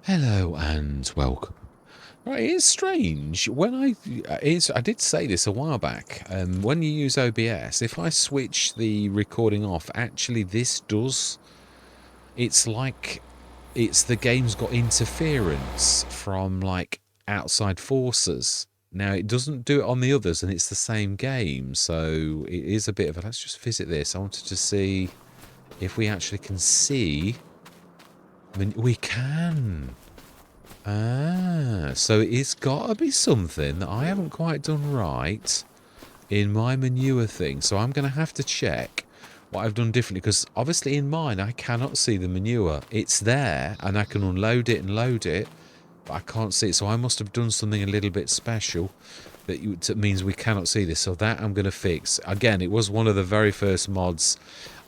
Hello and welcome. Right, it's strange when I did say this a while back. When you use OBS, if I switch the recording off, actually this does. It's like it's the game's got interference from like outside forces. Now it doesn't do it on the others, and it's the same game, so it is a bit of a. Let's just visit this. I wanted to see if we actually can see. I mean, we can. Ah, so it's got to be something that I haven't quite done right in my manure thing. So I'm going to have to check what I've done differently, because obviously in mine I cannot see the manure. It's there and I can unload it and load it, but I can't see it. So I must have done something a little bit special that means we cannot see this. So that I'm going to fix. Again, it was one of the very first mods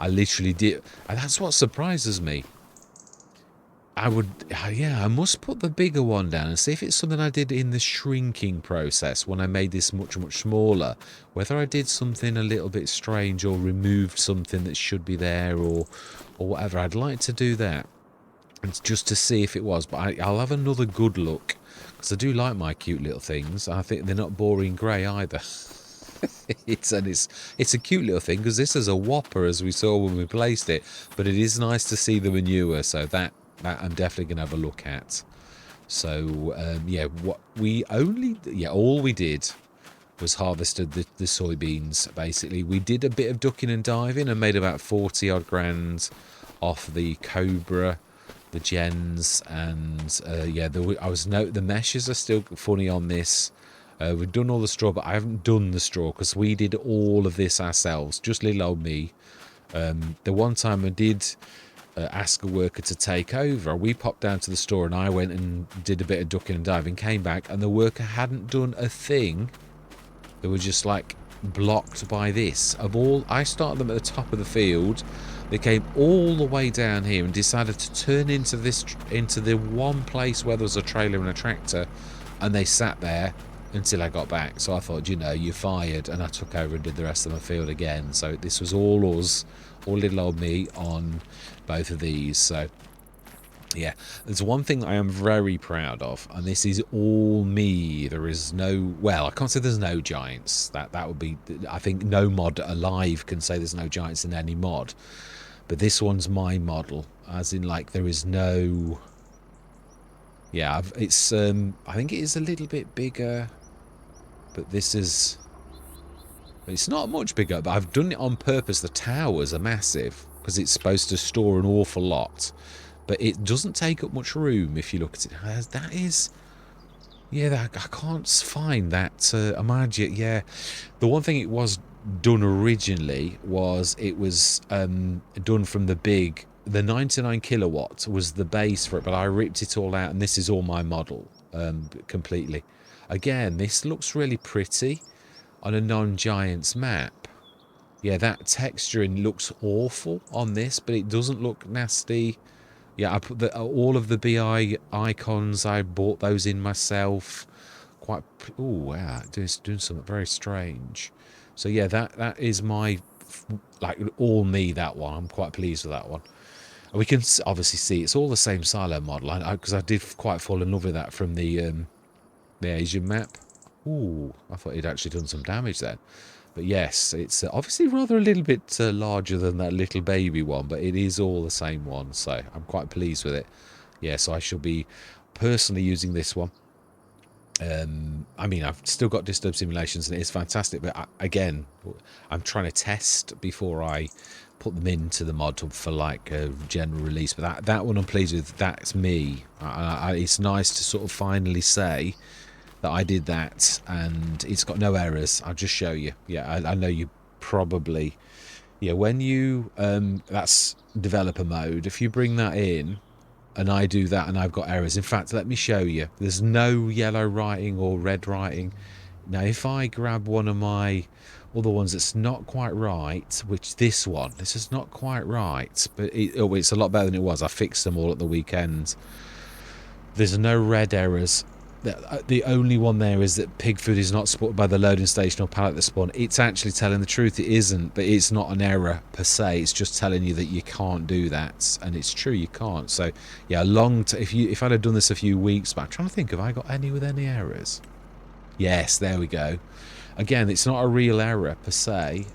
I literally did. And that's what surprises me. I must put the bigger one down and see if it's something I did in the shrinking process when I made this much smaller. Whether I did something a little bit strange or removed something that should be there or whatever. I'd like to do that. And just to see if it was. But I'll have another good look. Because I do like my cute little things. I think they're not boring grey either. It's a cute little thing, because this is a whopper, as we saw when we placed it. But it is nice to see the manure, so that I'm definitely going to have a look at. So, all we did was harvested the soybeans, basically. We did a bit of ducking and diving and made about 40 odd grand off the Cobra, the gens, and the meshes are still funny on this. We've done all the straw, but I haven't done the straw because we did all of this ourselves, just little old me. The one time I did ask a worker to take over, we popped down to the store and I went and did a bit of ducking and diving, came back and the worker hadn't done a thing. They were just like blocked by this. I started them at the top of the field. They came all the way down here and decided to turn into the one place where there was a trailer and a tractor, and they sat there until I got back. So I thought, you're fired, and I took over and did the rest of my field again. So this was all us, all little old me on both of these. So yeah, there's one thing I am very proud of, and this is all me. There is no, well, I can't say there's no giants. That would be, I think no mod alive can say there's no giants in any mod. But this one's my model, as in like there is no. Yeah, it's I think it is a little bit bigger, but this is. It's not much bigger, but I've done it on purpose. The towers are massive because it's supposed to store an awful lot, but it doesn't take up much room if you look at it. That is. Yeah, I can't find that. Yeah, the one thing it was done originally was it was done from the 99 kilowatt was the base for it, but I ripped it all out and this is all my model completely. Again, this looks really pretty on a non-giants map. Yeah, that texturing looks awful on this, but it doesn't look nasty. Yeah, I put all of the BI icons, I bought those in myself. Quite, oh wow, doing something very strange. So yeah, that is my, like, all me, that one. I'm quite pleased with that one. And we can obviously see it's all the same silo model, because I did quite fall in love with that from the Asian map. Ooh, I thought he'd actually done some damage then. But yes, it's obviously rather a little bit larger than that little baby one, but it is all the same one, so I'm quite pleased with it. Yeah, so I shall be personally using this one. I mean, I've still got Disturb Simulations and it is fantastic, but again, I'm trying to test before I put them into the mod for like a general release. But that one I'm pleased with. That's me. It's nice to sort of finally say that I did that, and it's got no errors. I'll just show you. Yeah, I know you probably. Yeah, when you that's developer mode. If you bring that in, and I do that, and I've got errors. In fact, let me show you. There's no yellow writing or red writing. Now, if I grab one of my other ones that's not quite right, which this is not quite right, but it's a lot better than it was. I fixed them all at the weekend. There's no red errors. the only one there is that pig food is not supported by the loading station or pallet that spawn. It's actually telling the truth. It isn't, but it's not an error per se. It's just telling you that you can't do that, and it's true, you can't. So yeah, if I'd have done this a few weeks back, I'm trying to think, have I got any with any errors? Yes, there we go. Again, it's not a real error per se.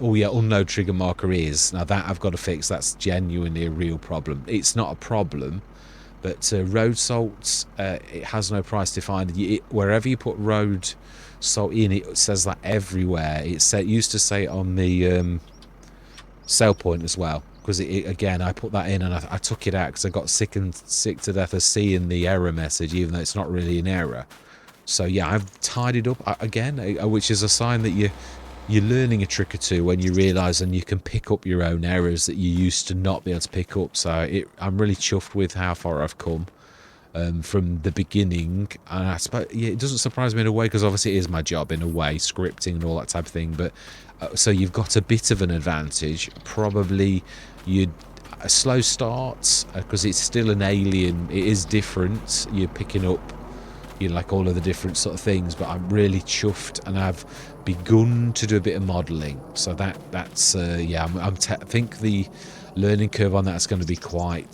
Oh yeah, unknown trigger marker is. Now that I've got to fix. That's genuinely a real problem. It's not a problem. But road salts, it has no price defined. Wherever you put road salt in, it says that everywhere. It used to say it on the sale point as well. Because again, I put that in and I took it out because I got sick to death of seeing the error message, even though it's not really an error. So yeah, I've tidied up again, which is a sign that you're learning a trick or two when you realise and you can pick up your own errors that you used to not be able to pick up. So I'm really chuffed with how far I've come from the beginning. And I suppose, yeah, it doesn't surprise me in a way because obviously it is my job in a way, scripting and all that type of thing. But so you've got a bit of an advantage. Probably you'd a slow start because it's still an alien. It is different. You're picking up, you know, like all of the different sort of things, but I'm really chuffed and I've begun to do a bit of modelling. So that's yeah, I think the learning curve on that's going to be quite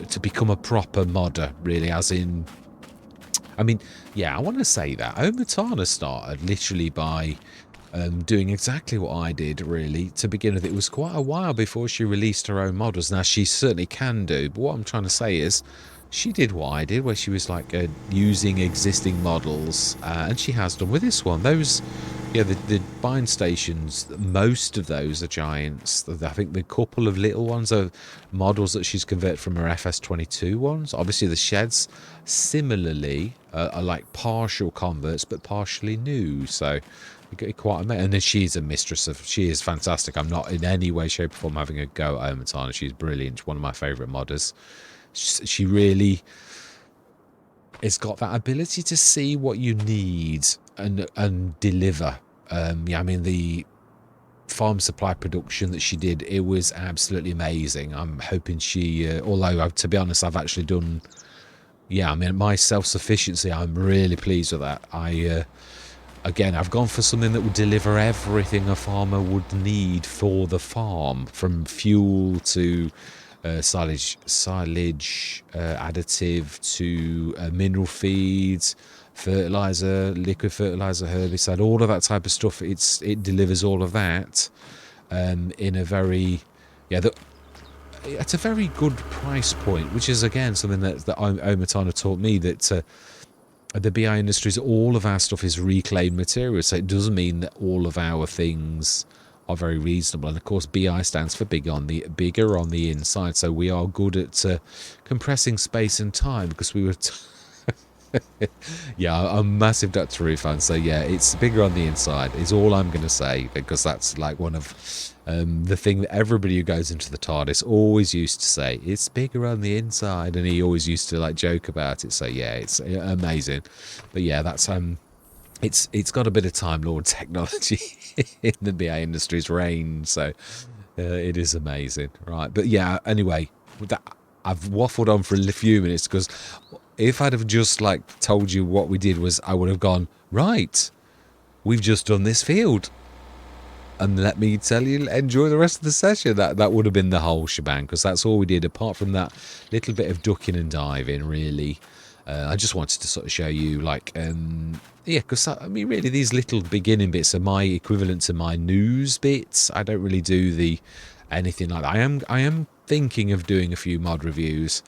to become a proper modder, really, as in, I mean, yeah, I want to say that Omatana started literally by doing exactly what I did, really, to begin with. It was quite a while before she released her own models. Now, she certainly can do, but what I'm trying to say is she did what I did, where she was like using existing models, and she has done with this one. Those, yeah, the bind stations, most of those are giants. I think the couple of little ones are models that she's converted from her FS25 ones. Obviously, the sheds, similarly, are like partial converts, but partially new. So quite amazing. And then she's a mistress of, she is fantastic. I'm not in any way, shape or form having a go at Omatana. She's brilliant. She's one of my favourite modders. She really has got that ability to see what you need and deliver. Yeah, I mean, the farm supply production that she did, it was absolutely amazing. I'm hoping she, although to be honest, I've actually done, yeah, I mean, my self-sufficiency, I'm really pleased with that. Again, I've gone for something that would deliver everything a farmer would need for the farm, from fuel to silage additive to mineral feeds, fertilizer, liquid fertilizer, herbicide, all of that type of stuff. It delivers all of that in a very, yeah, at a very good price point, which is again something that Omatana taught me, that the BI industries, all of our stuff is reclaimed material, so it doesn't mean that all of our things are very reasonable. And of course, BI stands for bigger on the inside, so we are good at compressing space and time, because we were yeah, I'm a massive Doctor Who fan, so yeah, it's bigger on the inside is all I'm going to say, because that's like one of the thing that everybody who goes into the TARDIS always used to say, it's bigger on the inside, and he always used to like joke about it. So yeah, it's amazing. But yeah, that's it's got a bit of Time Lord technology in the BA Industries range, so it is amazing, right? But yeah, anyway, I've waffled on for a few minutes, because if I'd have just like told you what we did, was I would have gone, right, we've just done this field, and let me tell you, enjoy the rest of the session. That would have been the whole shebang, because that's all we did, apart from that little bit of ducking and diving, really. I just wanted to sort of show you, like, yeah, because I mean, really, these little beginning bits are my equivalent to my news bits. I don't really do anything like that. I am thinking of doing a few mod reviews,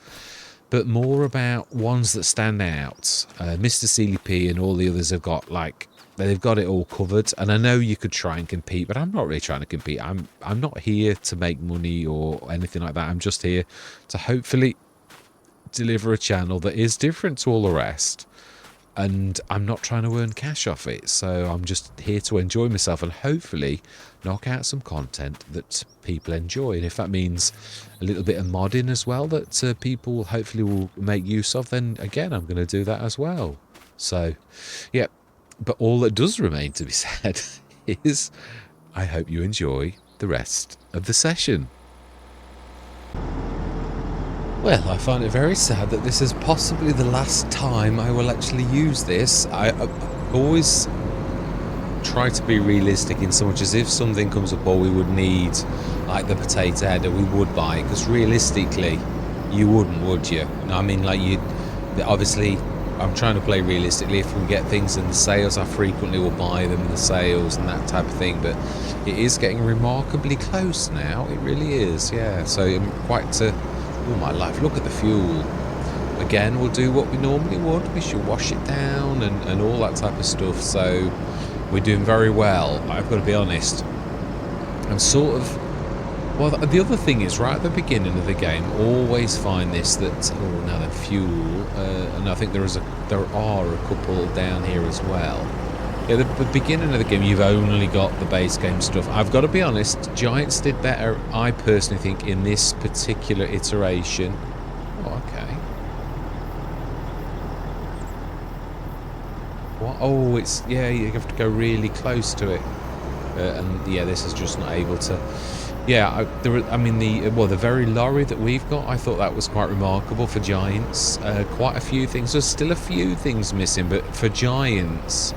but more about ones that stand out. Mr. CLP and all the others have got, like, they've got it all covered, and I know you could try and compete, but I'm not really trying to compete. I'm not here to make money or anything like that. I'm just here to hopefully deliver a channel that is different to all the rest, and I'm not trying to earn cash off it. So I'm just here to enjoy myself and hopefully knock out some content that people enjoy. And if that means a little bit of modding as well that people hopefully will make use of, then again, I'm going to do that as well. So yeah, but all that does remain to be said is I hope you enjoy the rest of the session. Well, I find it very sad that this is possibly the last time I will actually use this. I always try to be realistic in so much as if something comes up or we would need, like the potato header, we would buy it, because realistically, you wouldn't, would you? I mean, like, you obviously, I'm trying to play realistically. If we get things in the sales, I frequently will buy them in the sales and that type of thing, but it is getting remarkably close now. It really is, yeah. So I'm quite all my life. Look at the fuel. Again, we'll do what we normally would. We should wash it down and all that type of stuff. So we're doing very well. I've got to be honest. I'm sort of... Well, the other thing is, right at the beginning of the game, always find this, that... Oh, now then, fuel. And I think there are a couple down here as well. Yeah, the beginning of the game, you've only got the base game stuff. I've got to be honest, Giants did better, I personally think, in this particular iteration. Oh, okay. What? Oh, it's... Yeah, you have to go really close to it. And, yeah, this is just not able to... Yeah, the very lorry that we've got, I thought that was quite remarkable for Giants. Quite a few things. There's still a few things missing, but for Giants...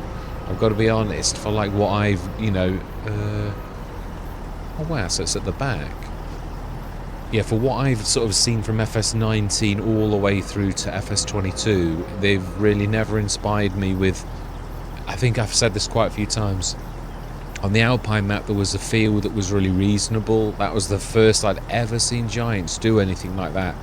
I've got to be honest, for like what I've, oh wow, so it's at the back. Yeah, for what I've sort of seen from FS19 all the way through to FS22, they've really never inspired me with, I think I've said this quite a few times, on the Alpine map there was a field that was really reasonable. That was the first I'd ever seen Giants do anything like that.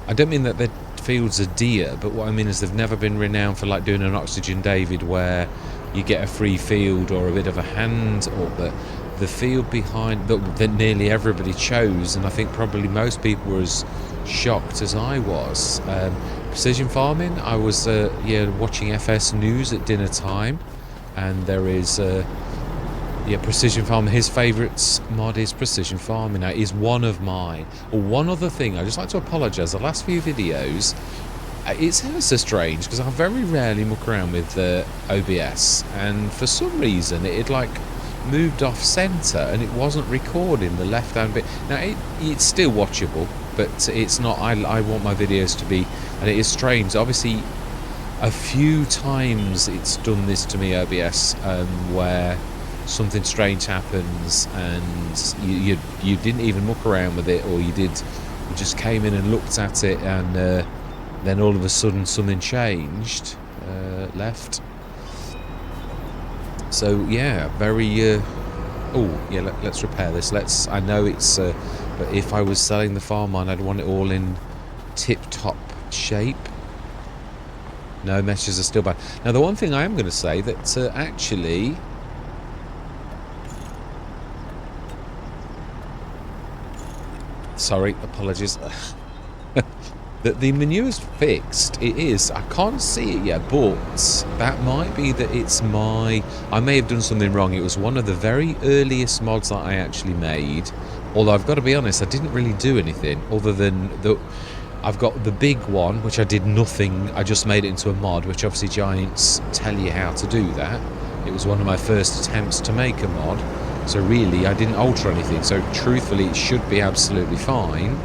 I don't mean that their fields are dear, but what I mean is they've never been renowned for like doing an Oxygen David where you get a free field or a bit of a hand, or the field behind that nearly everybody chose, and I think probably most people were as shocked as I was. Precision farming, I was watching FS News at dinner time, and there is precision farming. His favourite mod is precision farming. Now, it is one of mine. One other thing, I'd just like to apologise. The last few videos, it's ever so strange because I very rarely muck around with OBS, and for some reason it like moved off centre and it wasn't recording the left hand bit. Now it's still watchable, but it's not. I want my videos to be, and it is strange. Obviously, a few times it's done this to me, OBS, where something strange happens and you didn't even muck around with it, or you just came in and looked at it, and then all of a sudden something changed left. So yeah, very let's repair this. I know it's but if I was selling the farm mine, I'd want it all in tip-top shape. No, meshes are still bad. Now the one thing I am going to say that actually, sorry, apologies. That the manure's fixed. It is. I can't see it yet, but that might be that it's I may have done something wrong. It was one of the very earliest mods that I actually made. Although I've got to be honest, I didn't really do anything other than I've got the big one, which I did nothing. I just made it into a mod, which obviously Giants tell you how to do that. It was one of my first attempts to make a mod. So really, I didn't alter anything. So truthfully, it should be absolutely fine.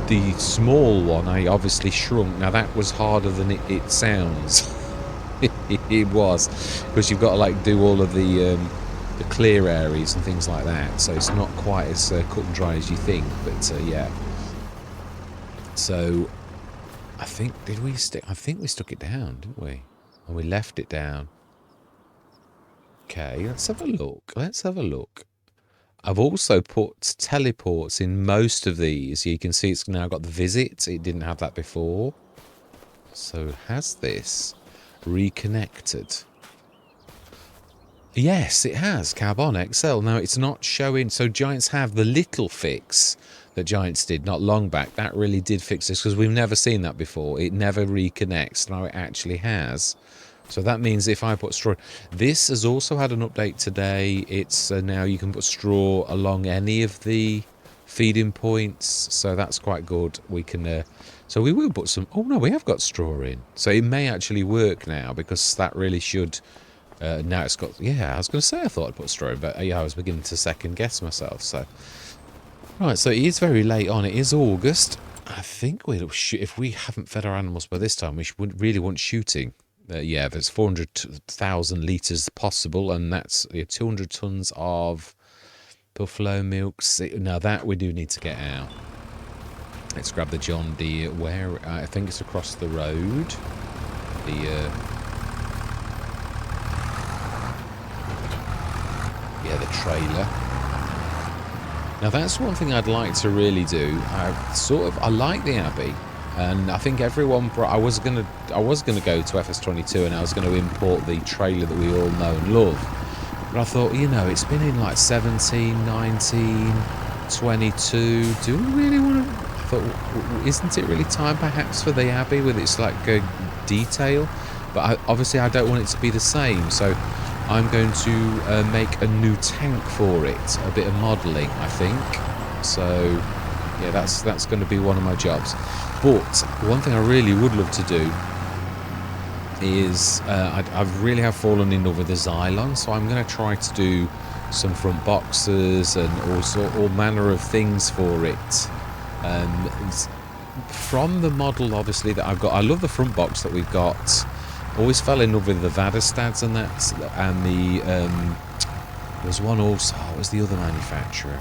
The small one, I obviously shrunk. Now that was harder than it sounds. It was, because you've got to like do all of the clear areas and things like that. So it's not quite as cut and dry as you think. But yeah. So I think we stuck it down, didn't we? And we left it down. Okay, let's have a look. I've also put teleports in most of these. You can see it's now got the visit. It didn't have that before. So has this reconnected? Yes, it has. Carbon XL. Now it's not showing. So Giants have the little fix that Giants did not long back. That really did fix this, because we've never seen that before. It never reconnects. Now it actually has. So that means if I put straw... This has also had an update today. It's now you can put straw along any of the feeding points. So that's quite good. We can... so we will put some... Oh, no, we have got straw in. So it may actually work now, because that really should... now it's got... Yeah, I was going to say I thought I'd put straw in, but yeah, I was beginning to second guess myself. So right, so it is very late on. It is August. I think we'll shoot if we haven't fed our animals by this time. We wouldn't really want shooting. Yeah, there's 400,000 litres possible, and that's 200 tonnes of buffalo milk. Now that we do need to get out. Let's grab the John Deere. Where I think it's across the road. The trailer. Now that's one thing I'd like to really do. I like the Abbey, and I think everyone. I was gonna go to FS22, and I was going to import the trailer that we all know and love. But I thought, it's been in like 17, 19, 22. Do we really want to? I thought, isn't it really time perhaps for the Abbey with its like detail? But obviously I don't want it to be the same, so I'm going to make a new tank for it, a bit of modelling, I think. So, yeah, that's going to be one of my jobs. But one thing I really would love to do is I really have fallen in love with the Xylon, so I'm going to try to do some front boxes and also all manner of things for it. From the model, obviously, that I've got, I love the front box that we've got. Always fell in love with the Vadastads and that, and the there's one also. What was the other manufacturer?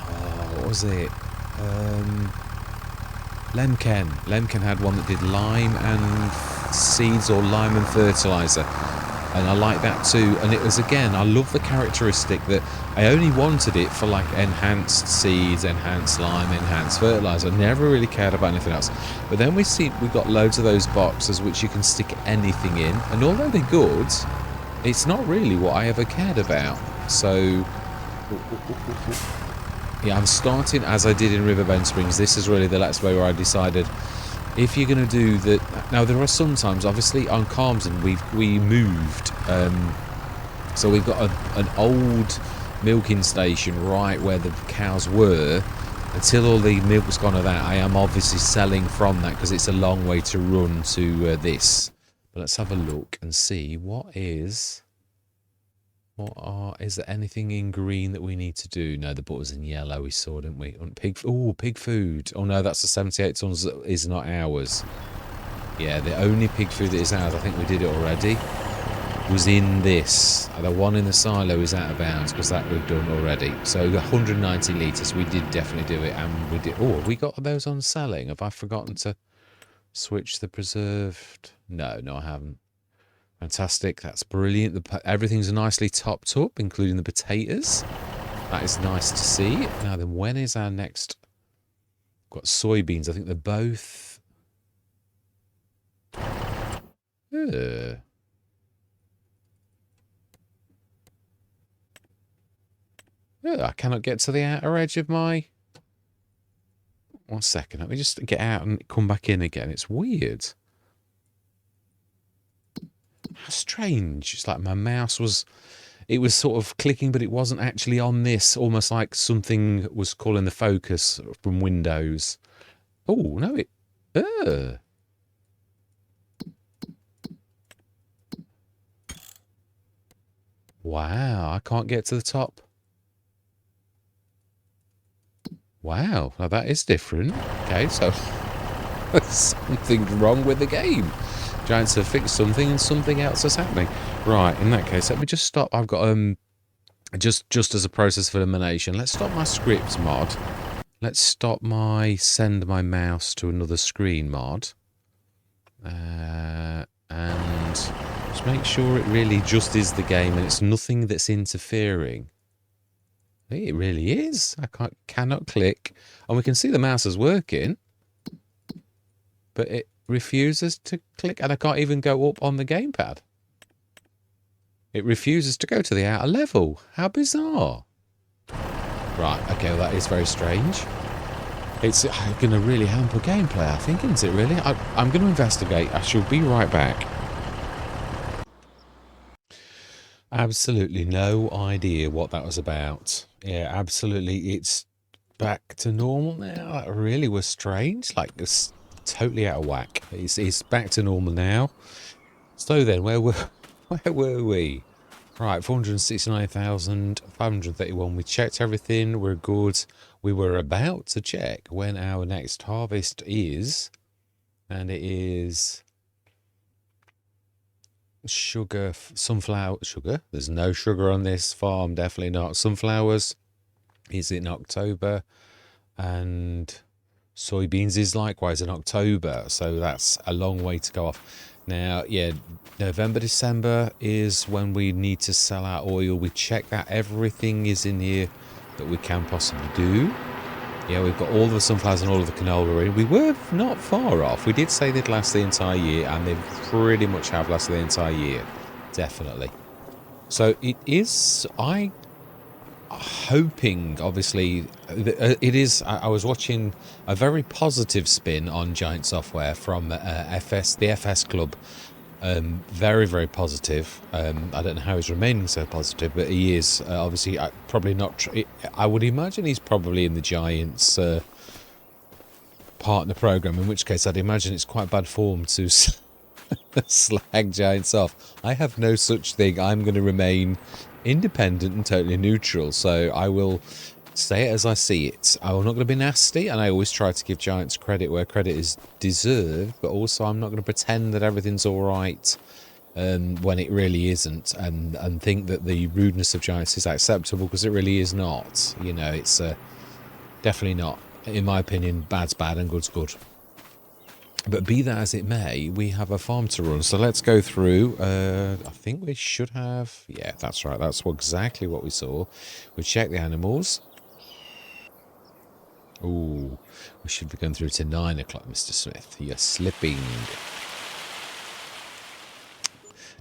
Oh, what was it? Lemken. Lemken had one that did lime and seeds, or lime and fertilizer, and I like that too. And it was, again, I love the characteristic that I only wanted it for like enhanced seeds, enhanced lime, enhanced fertilizer. I never really cared about anything else. But then we've got loads of those boxes which you can stick anything in, and although they're good, it's not really what I ever cared about. So yeah, I'm starting as I did in Riverbend Springs. This is really the last way where I decided, if you're going to do that. Now there are sometimes, obviously on Carmsden we moved, so we've got an old milking station right where the cows were. Until all the milk's gone of that, I am obviously selling from that because it's a long way to run to this. But let's have a look and see is there anything in green that we need to do? No, the butter's in yellow, we saw, didn't we? Pig food. Oh no, that's the 78 tons that is not ours. Yeah, the only pig food that is ours, I think we did it already, was in this. The one in the silo is out of bounds because that we've done already. So 190 litres, we did definitely do it, and we did. Oh, have we got those on selling? Have I forgotten to switch the preserved? No, I haven't. Fantastic, that's brilliant. Everything's nicely topped up, including the potatoes. That is nice to see. Now then, when is our next? We've got soybeans. I think they're both. I cannot get to the outer edge of my. 1 second, let me just get out and come back in again. It's weird. How strange. It's like my mouse was, it was sort of clicking, but it wasn't actually on this. Almost like something was calling the focus from Windows. Oh, no, it. Wow, I can't get to the top. Wow, now that is different. Okay, so something's wrong with the game. Trying to fix something and something else is happening. Right, in that case, let me just stop. I've got just as a process of elimination, let's stop my script mod. Let's stop my send my mouse to another screen mod. And just make sure it really just is the game and it's nothing that's interfering. It really is. I cannot click. And we can see the mouse is working. But it refuses to click. And I can't even go up on the gamepad. It refuses to go to the outer level. How bizarre. Right, okay, well, that is very strange. It's going to really hamper gameplay, I think, isn't it, really? I'm going to investigate. I shall be right back. Absolutely no idea what that was about. Yeah, absolutely. It's back to normal now. That really was strange. Like, it's totally out of whack. It's back to normal now. So then, where were we? Right, 469,531. We checked everything. We're good. We were about to check when our next harvest is, and it is sunflower sugar. There's no sugar on this farm, definitely not. Sunflowers is in October, and soybeans is likewise in October, so that's a long way to go off. Now, yeah, November, December is when we need to sell our oil. We check that everything is in here that we can possibly do. Yeah, we've got all the sunflowers and all of the canola in. We were not far off. We did say they'd last the entire year, and they pretty much have lasted the entire year. Definitely. So it is, hoping, obviously, it is. I was watching a very positive spin on Giant Software from the FS Club. Very, very positive. I don't know how he's remaining so positive, but he is. Obviously, probably not. I would imagine he's probably in the Giants partner program, in which case I'd imagine it's quite bad form to slag Giants off. I have no such thing. I'm going to remain independent and totally neutral, so I will say it as I see it. I'm not going to be nasty, and I always try to give Giants credit where credit is deserved, but also I'm not going to pretend that everything's all right when it really isn't, and think that the rudeness of Giants is acceptable, because it really is not. You know, it's definitely not. In my opinion, bad's bad and good's good. But be that as it may, we have a farm to run. So let's go through. I think we should have... Yeah, that's right. That's exactly what we saw. We checked the animals. Ooh, we should be going through to 9 o'clock, Mr. Smith. You're slipping.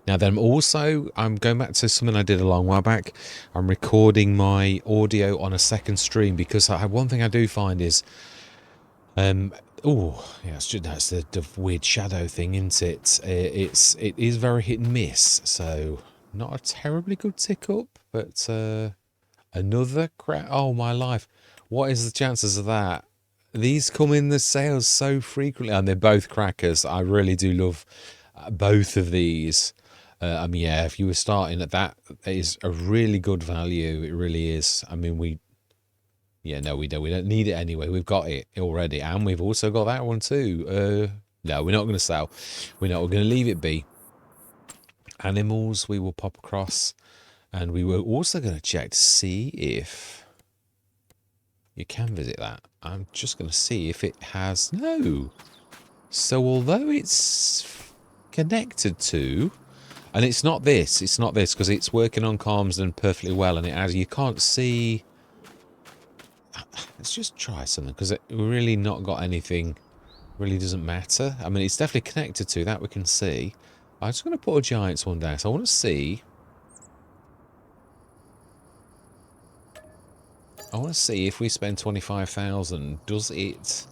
Now then, also, I'm going back to something I did a long while back. I'm recording my audio on a second stream, because one thing I do find is... oh, yeah, that's the weird shadow thing, isn't it? It is very hit and miss, so not a terribly good tick up, but another crack. Oh my life, what is the chances of that? These come in the sales so frequently, and they're both crackers. I really do love both of these. I mean, yeah, if you were starting at that, it is a really good value. It really is. I mean, yeah, no, we don't need it anyway. We've got it already, and we've also got that one too. No, we're not going to sell. We're going to leave it be. Animals, we will pop across, and we were also going to check to see if you can visit that. I'm just going to see if it has... No. So although it's connected to... And it's not this, because it's working on Calmsden perfectly well, and it has... You can't see... Let's just try something, because it really not got anything. Really doesn't matter. I mean, it's definitely connected to that, we can see. I'm just going to put a Giants one down, so I want to see... if we spend 25,000, does it...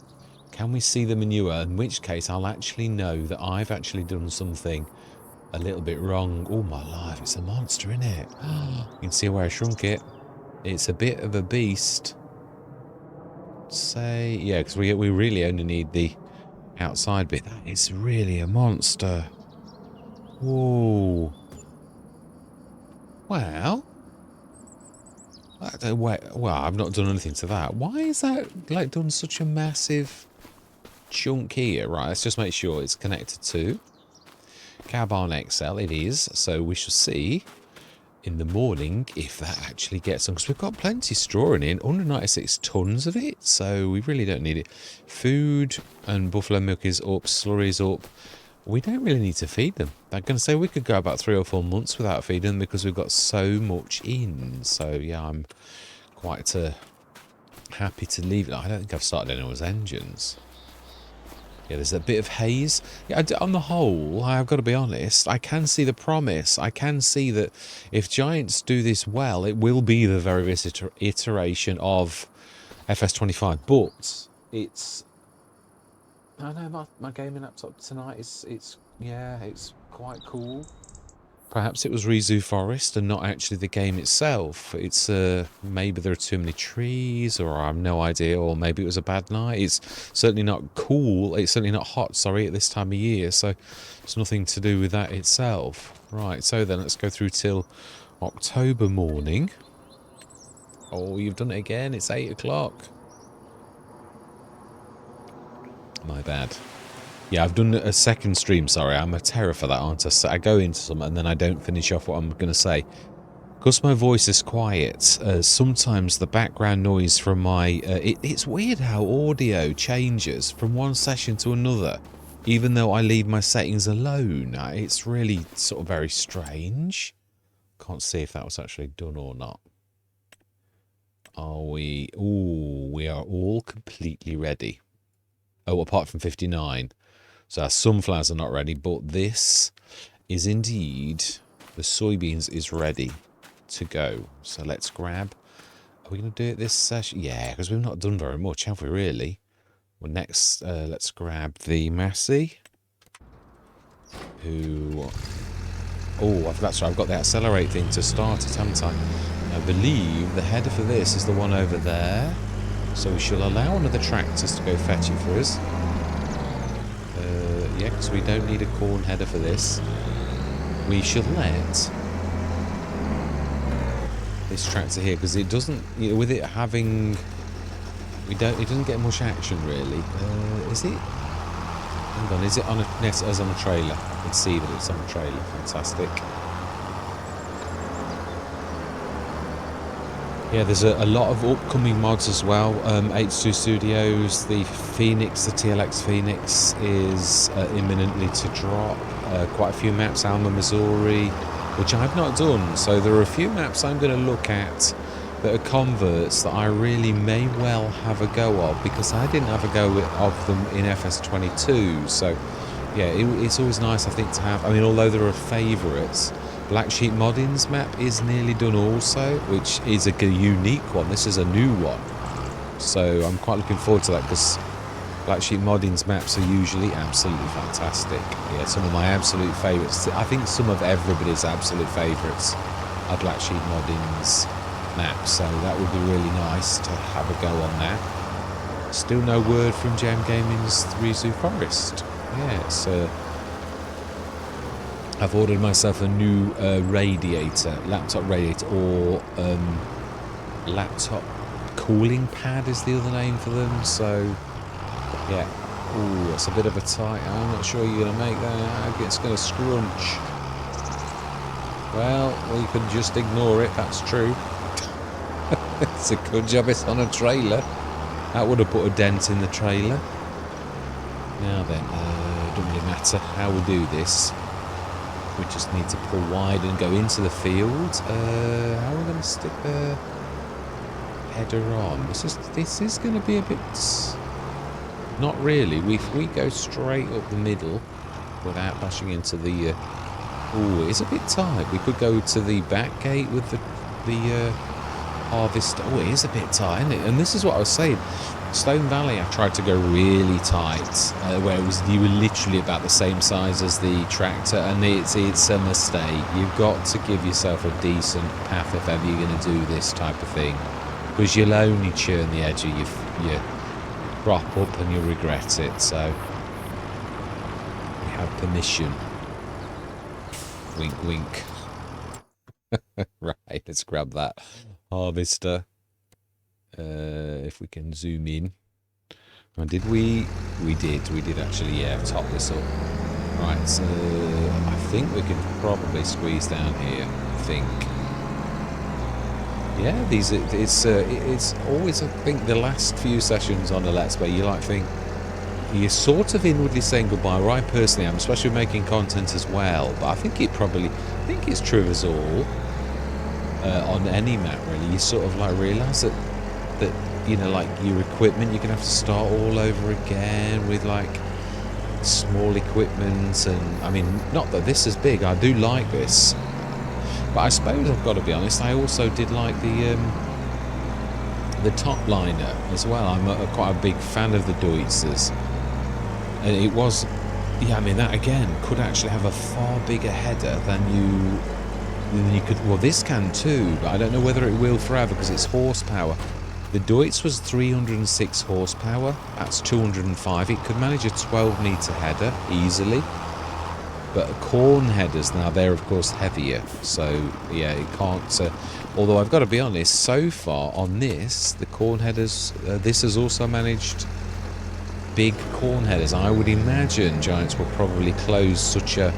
Can we see the manure? In which case, I'll actually know that I've actually done something a little bit wrong. Oh, my life, it's a monster, isn't it? You can see where I shrunk it. It's a bit of a beast. Say, yeah, because we really only need the outside bit. It's really a monster. Whoa. Well, I've not done anything to that. Why is that like done such a massive chunk here? Right, let's just make sure it's connected to Carbon XL. It is, so we shall see in the morning if that actually gets on, because we've got plenty storing in, 196 tons of it, so we really don't need it. Food and buffalo milk is up, slurry's up. We don't really need to feed them. I'm going to say we could go about 3 or 4 months without feeding them, because we've got so much in. So yeah, I'm quite happy to leave it. I don't think I've started anyone's engines. Yeah, there's a bit of haze. Yeah, on the whole, I've got to be honest, I can see the promise. I can see that if Giants do this well, it will be the very best iteration of FS25. But it's... I know my gaming laptop tonight it's quite cool. Perhaps it was Rizu Forest and not actually the game itself. It's maybe there are too many trees, or I have no idea, or maybe it was a bad night. It's certainly not cool. It's certainly not hot, sorry, at this time of year. So it's nothing to do with that itself. Right, so then let's go through till October morning. Oh, you've done it again. It's 8 o'clock. My bad. Yeah, I've done a second stream, sorry. I'm a terror for that, aren't I? I go into something and then I don't finish off what I'm going to say. Because my voice is quiet, sometimes the background noise from my... it's weird how audio changes from one session to another, even though I leave my settings alone. It's really sort of very strange. Can't see if that was actually done or not. Are we... Ooh, we are all completely ready. Oh, apart from 59. So our sunflowers are not ready, but this is indeed... The soybeans is ready to go. So let's grab... Are we going to do it this session? Yeah, because we've not done very much, have we really? Well, next, let's grab the Massey. Who... Oh, that's right. I've got the accelerate thing to start it, haven't I? I believe the header for this is the one over there. So we shall allow one of the tractors to go fetch it for us. Yeah, because we don't need a corn header for this. We should let this tractor here, because it doesn't, you know, with it having, it doesn't get much action really. Is it? Hang on, is it on a net as on a trailer? I can see that it's on a trailer. Fantastic. Yeah, there's a lot of upcoming mods as well. H2 Studios, the Phoenix, the TLX Phoenix is imminently to drop. Quite a few maps, Alma, Missouri, which I've not done. So there are a few maps I'm going to look at that are converts that I really may well have a go of, because I didn't have a go of them in FS22. So yeah, it's always nice, I think, to have. I mean, although there are favourites, Black Sheep Modding's map is nearly done also, which is a unique one. This is a new one. So I'm quite looking forward to that, because Black Sheep Modding's maps are usually absolutely fantastic. Yeah, some of my absolute favourites. I think some of everybody's absolute favourites are Black Sheep Modding's maps. So that would be really nice to have a go on that. Still no word from Gem Gaming's Rizu Forest. Yeah, so I've ordered myself a new radiator, laptop radiator, or laptop cooling pad is the other name for them. So yeah, ooh, it's a bit of a tight. I'm not sure you're gonna make that. It's gonna scrunch. Well, we could just ignore it. That's true. It's a good job it's on a trailer. That would have put a dent in the trailer. Now then, doesn't really matter how we do this. We just need to pull wide and go into the field. How are we going to stick the header on? This is going to be a bit... Not really. If we go straight up the middle without bashing into the... Oh, it's a bit tight. We could go to the back gate with the harvest. Oh, it is a bit tight, isn't it? And this is what I was saying. Stone Valley, I tried to go really tight, where you were literally about the same size as the tractor, and it's a mistake. You've got to give yourself a decent path if ever you're going to do this type of thing, because you'll only churn the edge of your crop up and you'll regret it. So we have permission. Wink, wink. Right, let's grab that harvester. If we can zoom in. And did we? We did actually, yeah, top this up. Right, so I think we can probably squeeze down here, I think. Yeah, it's always, I think, the last few sessions on a Let's Play, you're sort of inwardly saying goodbye, or I personally am, especially making content as well, but I think it's true of us all, on any map really. You sort of like realise that you know, like your equipment, you're gonna have to start all over again with like small equipment. And I mean, not that this is big, I do like this, but I suppose I've got to be honest, I also did like the top liner as well. I'm quite a big fan of the Deutzers, and it was, yeah, I mean, that again could actually have a far bigger header than you could. Well, this can too, but I don't know whether it will forever because it's horsepower. The Deutz was 306 horsepower, that's 205. It could manage a 12 metre header easily. But corn headers now, they're of course heavier, so yeah, it can't. Although I've got to be honest, so far on this, the corn headers, this has also managed big corn headers. I would imagine Giants will probably close such a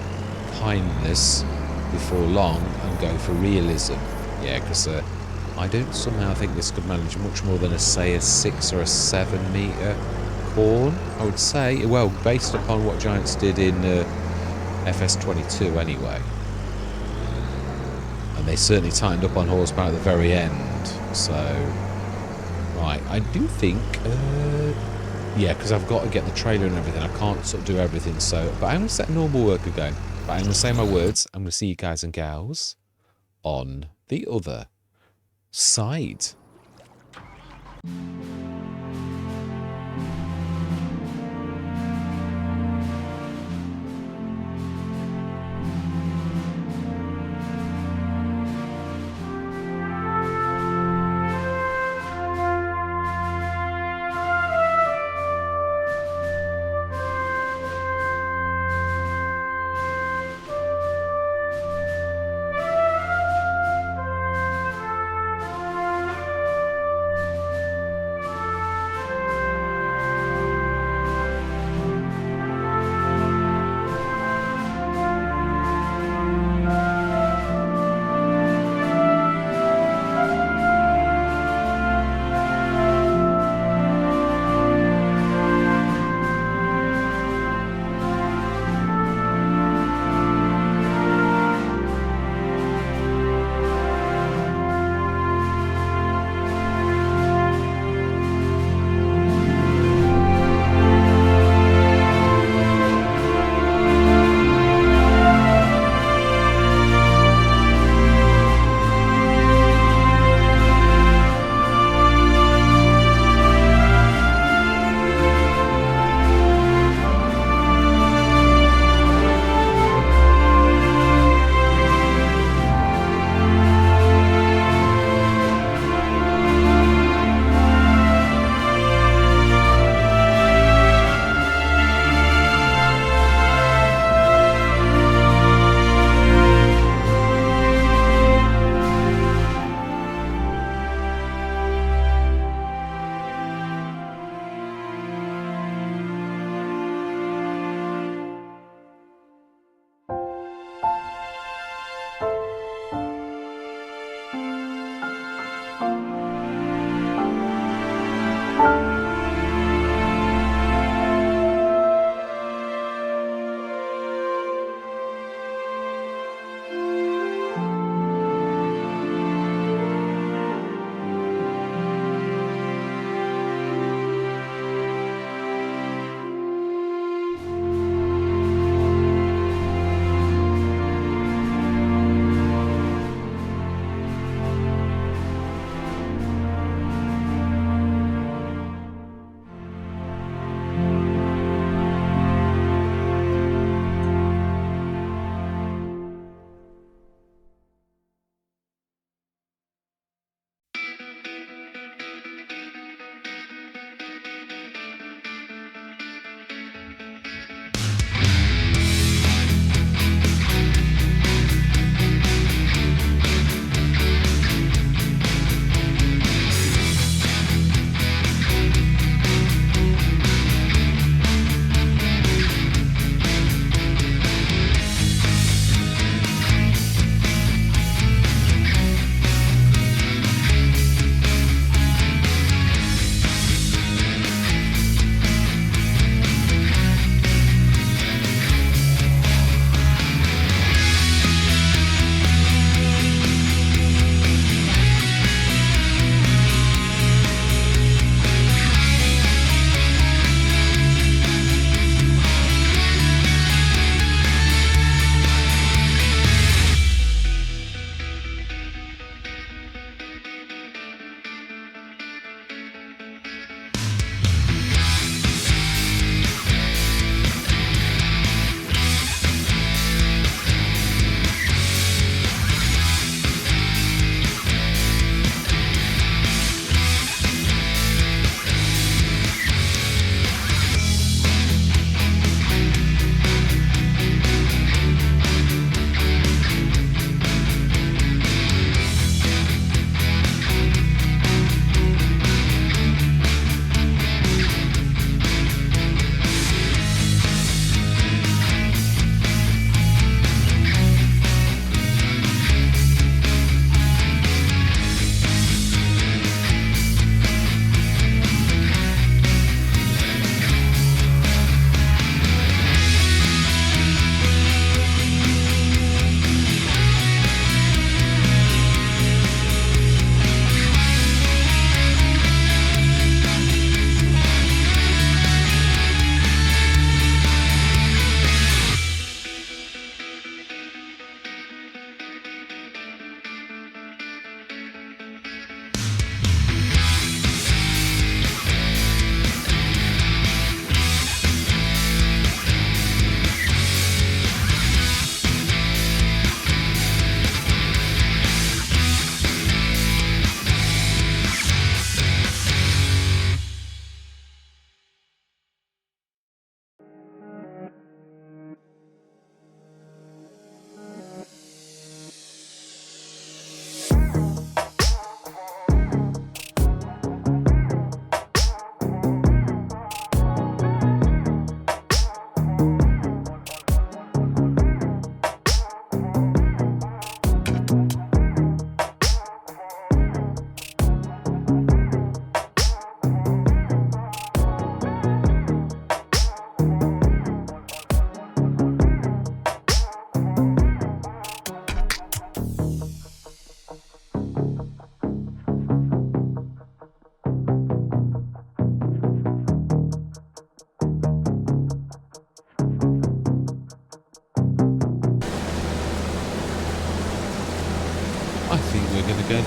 kindness before long and go for realism. Yeah, because I don't somehow think this could manage much more than say a 6 or a 7 metre corn. I would say, well, based upon what Giants did in FS22 anyway. And they certainly tightened up on horsepower at the very end. So, right, I do think, yeah, because I've got to get the trailer and everything. I can't sort of do everything. So, but I'm going to set normal worker going. But I'm going to say my words. I'm going to see you guys and gals on the other side.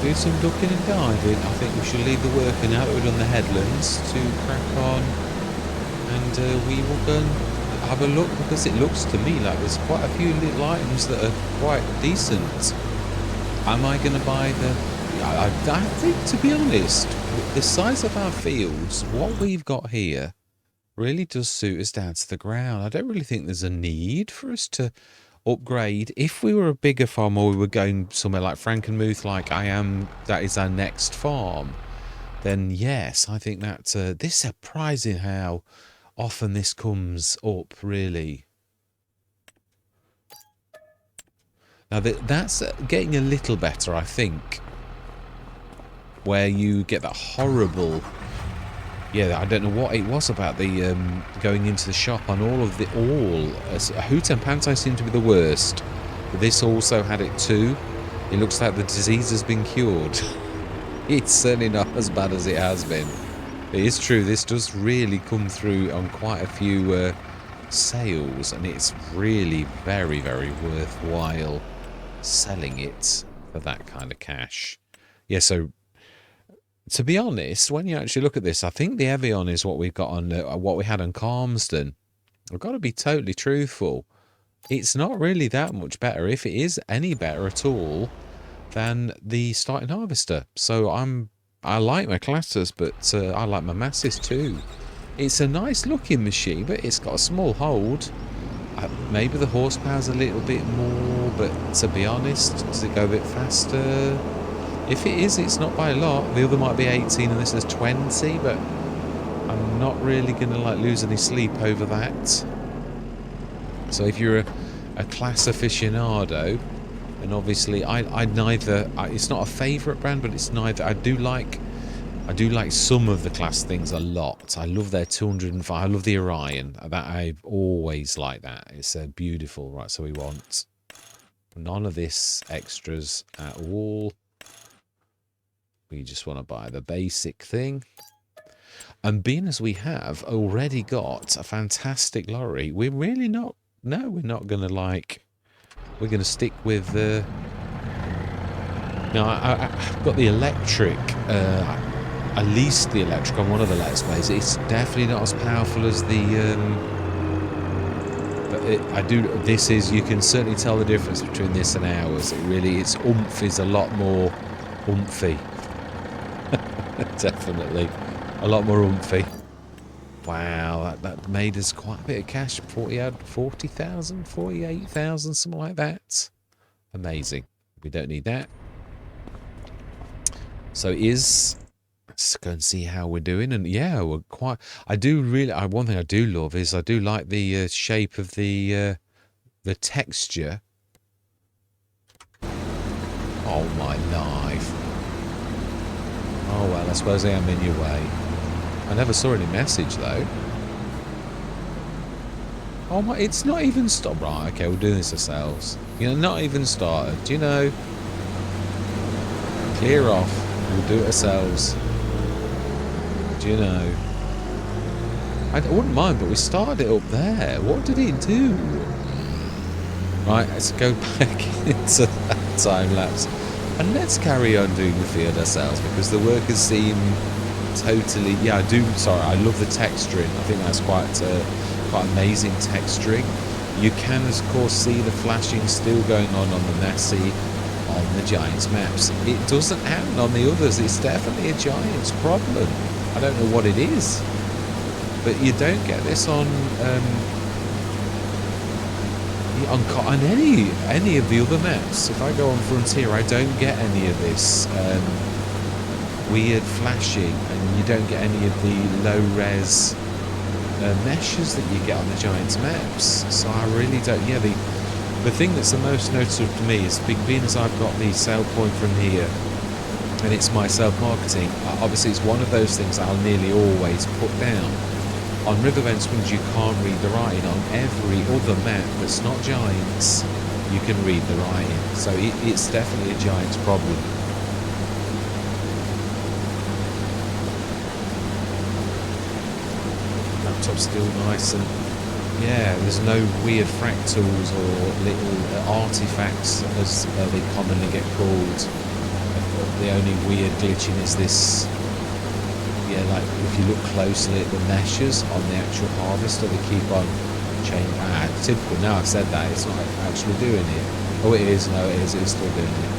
do some ducking and diving. I think we should leave the worker now that we've done the headlands to crack on, and we will go and have a look, because it looks to me like there's quite a few little items that are quite decent. Am I going to buy the... I think, to be honest, the size of our fields, what we've got here, really does suit us down to the ground. I don't really think there's a need for us to upgrade. If we were a bigger farm, or we were going somewhere like Frankenmuth, like I am, that is our next farm, then yes, I think that this is surprising how often this comes up, really. Now that's getting a little better, I think, where you get that horrible... Yeah, I don't know what it was about the going into the shop on all of the... Hoot and Pantai seem to be the worst. But this also had it too. It looks like the disease has been cured. It's certainly not as bad as it has been. It is true, this does really come through on quite a few sales. And it's really very, very worthwhile selling it for that kind of cash. Yeah, so... To be honest, when you actually look at this, I think the Evian is what we've got on what we had on Calmsden. I've got to be totally truthful. It's not really that much better, if it is any better at all, than the Starting Harvester. So I like my Clatters, but I like my Masses too. It's a nice looking machine, but it's got a small hold. Maybe the horsepower's a little bit more, but to be honest, does it go a bit faster? If it is, it's not by a lot. The other might be 18 and this is 20, but I'm not really going to lose any sleep over that. So if you're a class aficionado, and obviously I neither... it's not a favourite brand, but it's neither... I do like some of the class things a lot. I love their 205. I love the Orion. That I've always liked that. It's beautiful. Right, so we want none of this extras at all. We just want to buy the basic thing. And being as we have already got a fantastic lorry, we're really not... No, we're not going to we're going to stick with... No, I've got the electric. I leased the electric on one of the Let's Plays. It's definitely not as powerful as the... but this is... You can certainly tell the difference between this and ours. Its oomph is a lot more oomphy. Definitely a lot more oomphy. Wow, that made us quite a bit of cash. 40,000, 48,000, something like that. Amazing. We don't need that. So let's go and see how we're doing. And yeah, we're quite... I do really... one thing I do love is I do like the shape of the texture. Oh my life. Oh well, I suppose I am in your way. I never saw any message though. Oh my, it's not even stopped. Right, okay, we'll do this ourselves. Not even started, do you know? Clear off, we'll do it ourselves. Do you know? I wouldn't mind, but we started it up there. What did it do? Right, let's go back into that time lapse. And let's carry on doing the field ourselves, because the workers seem totally... Yeah, I do... Sorry, I love the texturing. I think that's quite amazing texturing. You can, of course, see the flashing still going on the Massey, on the Giants maps. It doesn't happen on the others. It's definitely a Giants problem. I don't know what it is. But you don't get this on any of the other maps. If I go on Frontier, I don't get any of this weird flashing, and you don't get any of the low res meshes that you get on the Giants maps. So I really don't... Yeah, the thing that's the most noticeable to me is being as I've got the sale point from here, and it's my self-marketing, obviously it's one of those things I'll nearly always put down. On Riverbend Springs, you can't read the writing. On every other map that's not Giants, you can read the writing. So it's definitely a Giants problem. Laptop's still nice, and yeah, there's no weird fractals or little artifacts, as they commonly get called. The only weird glitching is this. Yeah, like if you look closely at the meshes on the actual harvester, they keep on changing. Typical. Now I've said that, it's not actually doing it. Oh, it is. No, it is. It's still doing it.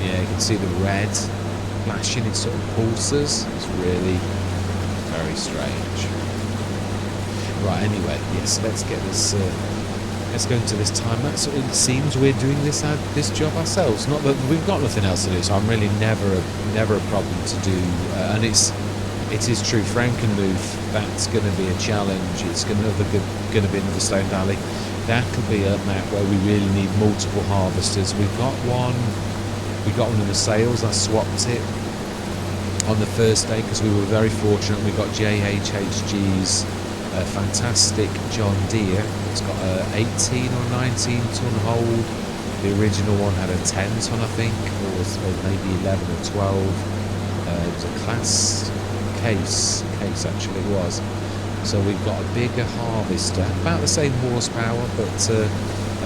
Yeah, you can see the red flashing. It sort of pulses. It's really very strange. Right. Anyway, yes. Let's get this. Let's go into this time lapse. It seems we're doing this job ourselves. Not that we've got nothing else to do, so I'm really never a problem to do. And it is true. Frankenmuth, that's going to be a challenge. It's going to be another Stone Valley. That'll be a map where we really need multiple harvesters. We've got one. We got one of the sales. I swapped it on the first day because we were very fortunate. We got JHHG's fantastic John Deere. It's got a 18 or 19 ton hold. The original one had a 10 ton, I think, or maybe 11 or 12. It was a class case actually it was. So we've got a bigger harvester, about the same horsepower, but a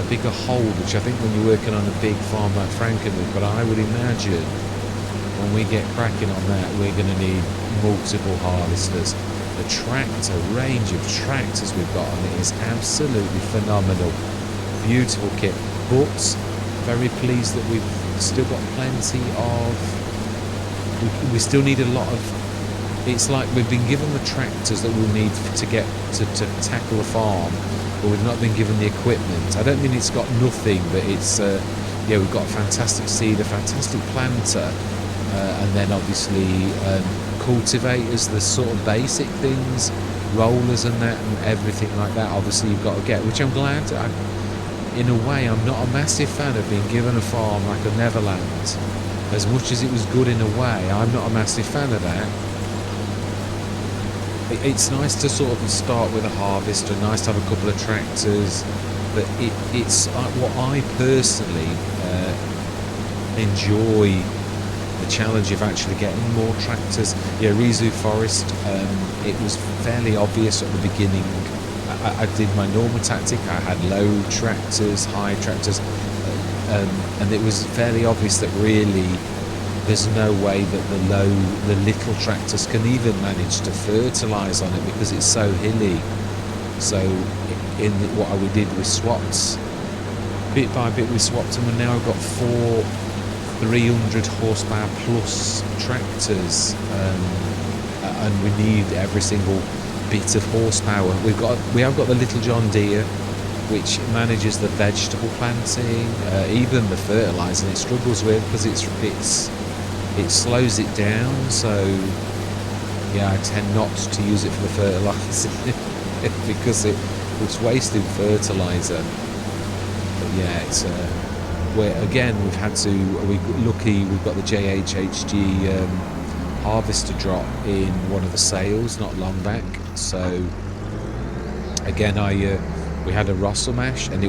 bigger hold, which I think when you're working on a big farm like Frankenmuth, but I would imagine when we get cracking on that, we're going to need multiple harvesters. The tractor, range of tractors we've got on it is absolutely phenomenal. Beautiful kit, but very pleased that we've still got plenty of. We still need a lot of. It's like we've been given the tractors that we'll need to get to tackle the farm, but we've not been given the equipment. I don't mean it's got nothing, but it's yeah, we've got a fantastic seeder, fantastic planter, and then obviously cultivators, the sort of basic things, rollers and that, and everything like that. Obviously you've got to get, which I'm glad. In a way, I'm not a massive fan of being given a farm like a Neverland. As much as it was good in a way, I'm not a massive fan of that. It's nice to sort of start with a harvester, nice to have a couple of tractors, but it's what I personally enjoy, the challenge of actually getting more tractors. Yeah, Rizu Forest, it was fairly obvious at the beginning. I did my normal tactic. I had low tractors, high tractors, and it was fairly obvious that really there's no way that the little tractors can even manage to fertilise on it because it's so hilly. So what we did, we swapped bit by bit. We swapped them, and now I've got 4 300 horsepower plus tractors, and we need every single bit of horsepower. We have got the little John Deere, which manages the vegetable planting, even the fertilising. It struggles with because it slows it down. So yeah, I tend not to use it for the fertilising because it's wasting fertiliser. But yeah, it's where again we've got the JHHG harvester drop in one of the sales not long back. So again, we had a Russell mash, and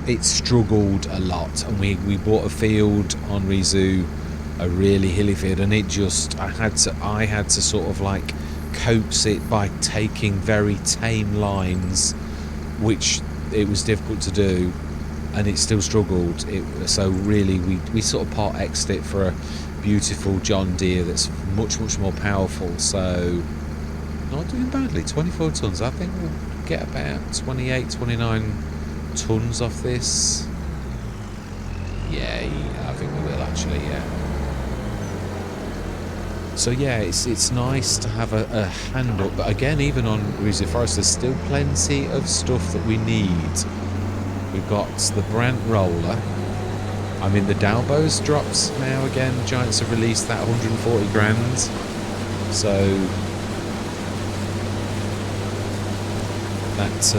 it struggled a lot, and we bought a field on Rizu, a really hilly field, and I had to sort of like coax it by taking very tame lines, which it was difficult to do, and it still struggled. So really we sort of part X'd it for a beautiful John Deere that's much more powerful. So not doing badly. 24 tons. I think we'll get about 29 tons off this. Yeah, I think we will actually, yeah. So yeah, it's nice to have a hand up, but again, even on Rizu Forest, there's still plenty of stuff that we need. We've got the Brant roller. I mean, the Dalbo's drops now again. The Giants have released that 140 grand. So that,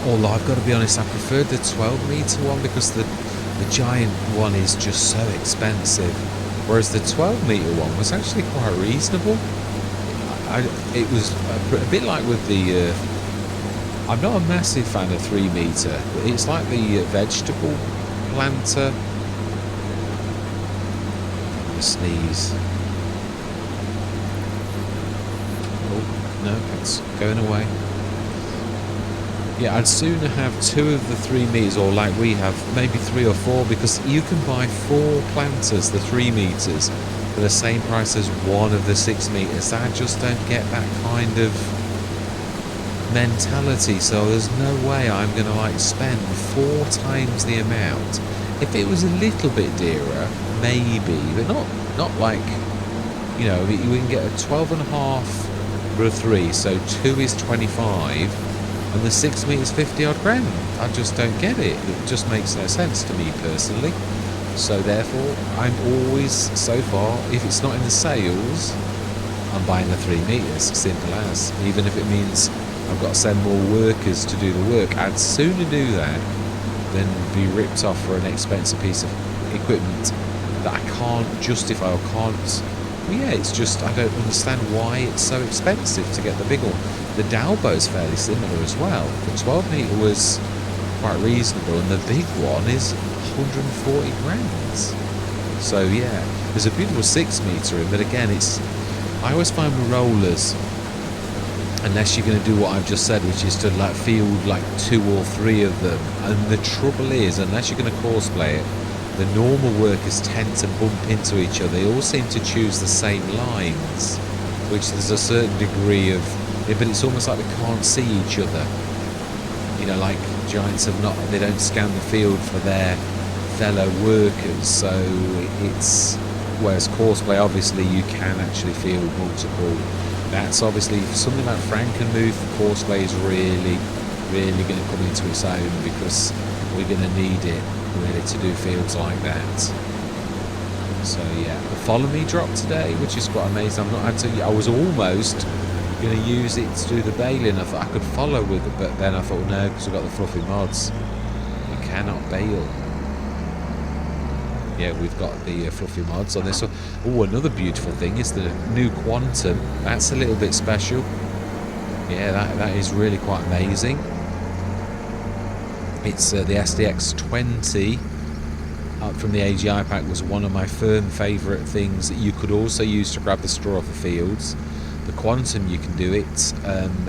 although I've got to be honest, I preferred the 12 metre one because the Giant one is just so expensive. Whereas the 12 metre one was actually quite reasonable. It was a bit like with the... I'm not a massive fan of 3 metre. It's like the vegetable planter. I'm gonna sneeze. Oh, no, it's going away. Yeah, I'd sooner have 2 of the 3 meters, or like we have, maybe 3 or 4, because you can buy 4 planters, the 3 meters, for the same price as 1 of the 6 meters. I just don't get that kind of mentality, so there's no way I'm going to like spend 4 times the amount. If it was a little bit dearer, maybe, but not like, you know, we can get a 12.5 for a 3, so 2 is 25. And the 6 meters 50 odd grand. I just don't get it. It just makes no sense to me personally. So therefore, I'm always, so far, if it's not in the sales, I'm buying the 3 meters. Simple as. Even if it means I've got to send more workers to do the work, I'd sooner do that than be ripped off for an expensive piece of equipment that I can't justify or can't. Well, yeah, it's just I don't understand why it's so expensive to get the big one. The Dalbo is fairly similar as well. The 12 meter was quite reasonable, and the big one is 140 grand. So yeah, there's a beautiful 6 meter in, but again, I always find with rollers, unless you're going to do what I've just said, which is to like field like 2 or 3 of them, and the trouble is, unless you're going to course play it, the normal workers tend to bump into each other. They all seem to choose the same lines, which there's a certain degree of, but it's almost like they can't see each other. You know, like giants they don't scan the field for their fellow workers, so it's, whereas course play, obviously you can actually field multiple. That's obviously something like Frankenmuth. Course play is really going to come into its own, because we're going to need it really to do fields like that. So yeah, the follow me dropped today, which is quite amazing. I was almost going to use it to do the bailing. I thought I could follow with it, but then I thought, no, because we've got the fluffy mods, you cannot bail. Yeah, we've got the fluffy mods on this one. Oh, another beautiful thing is the new Quantum. That's a little bit special. Yeah, that is really quite amazing. It's the SDX 20 up from the AGI pack, was one of my firm favourite things that you could also use to grab the straw off the fields. The Quantum, you can do it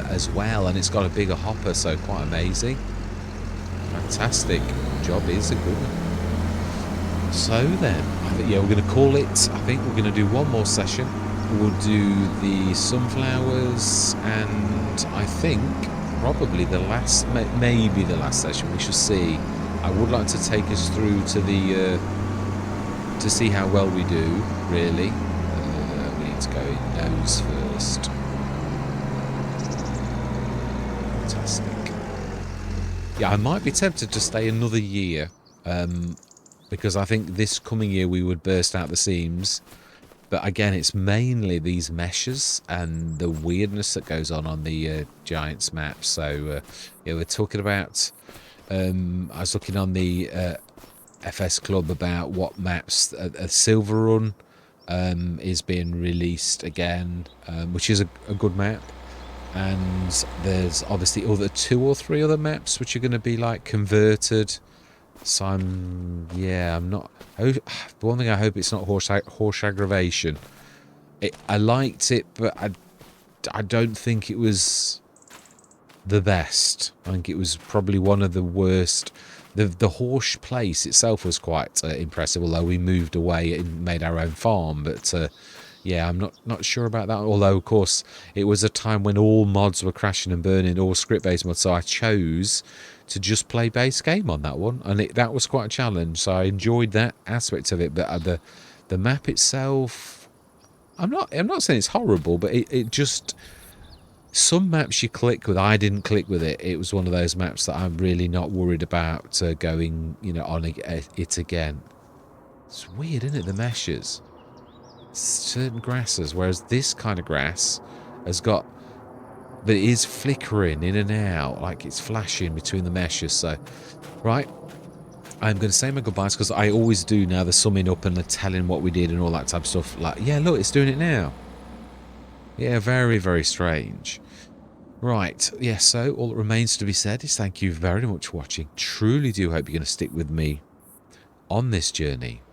as well, and it's got a bigger hopper, so quite amazing. Fantastic. Job is a good one. So then, yeah, we're going to call it. I think we're going to do one more session. We'll do the sunflowers, and I think probably the last, maybe the last session. We shall see. I would like to take us through to the to see how well we do. Really, we need to go in nose first. Fantastic. Yeah, I might be tempted to stay another year, because I think this coming year we would burst out the seams. But again, it's mainly these meshes and the weirdness that goes on the Giants map. So yeah, we're talking about. I was looking on the FS Club about what maps a Silver Run is being released again, which is a good map. And there's obviously 2 or 3 other maps which are going to be like converted. So I'm not. One thing I hope it's not horse aggravation. I liked it, but I don't think it was the best. I think it was probably one of the worst. The horse place itself was quite impressive, although we moved away and made our own farm. But yeah, I'm not sure about that. Although, of course, it was a time when all mods were crashing and burning, all script-based mods. So I chose to just play base game on that one, and that was quite a challenge. So I enjoyed that aspect of it. But the map itself, I'm not saying it's horrible, but it just, some maps you click with. I didn't click with it. It was one of those maps that I'm really not worried about going, on it again. It's weird, isn't it? The meshes. Certain grasses, whereas this kind of grass has got, but it is flickering in and out, like it's flashing between the meshes. So right, I'm going to say my goodbyes, because I always do now the summing up and the telling what we did and all that type of stuff. Like, yeah, look, it's doing it now. Yeah, very, very strange. Right, yeah, so all that remains to be said is thank you very much for watching. Truly do hope you're going to stick with me on this journey,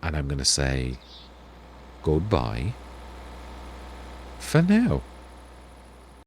and I'm going to say goodbye for now.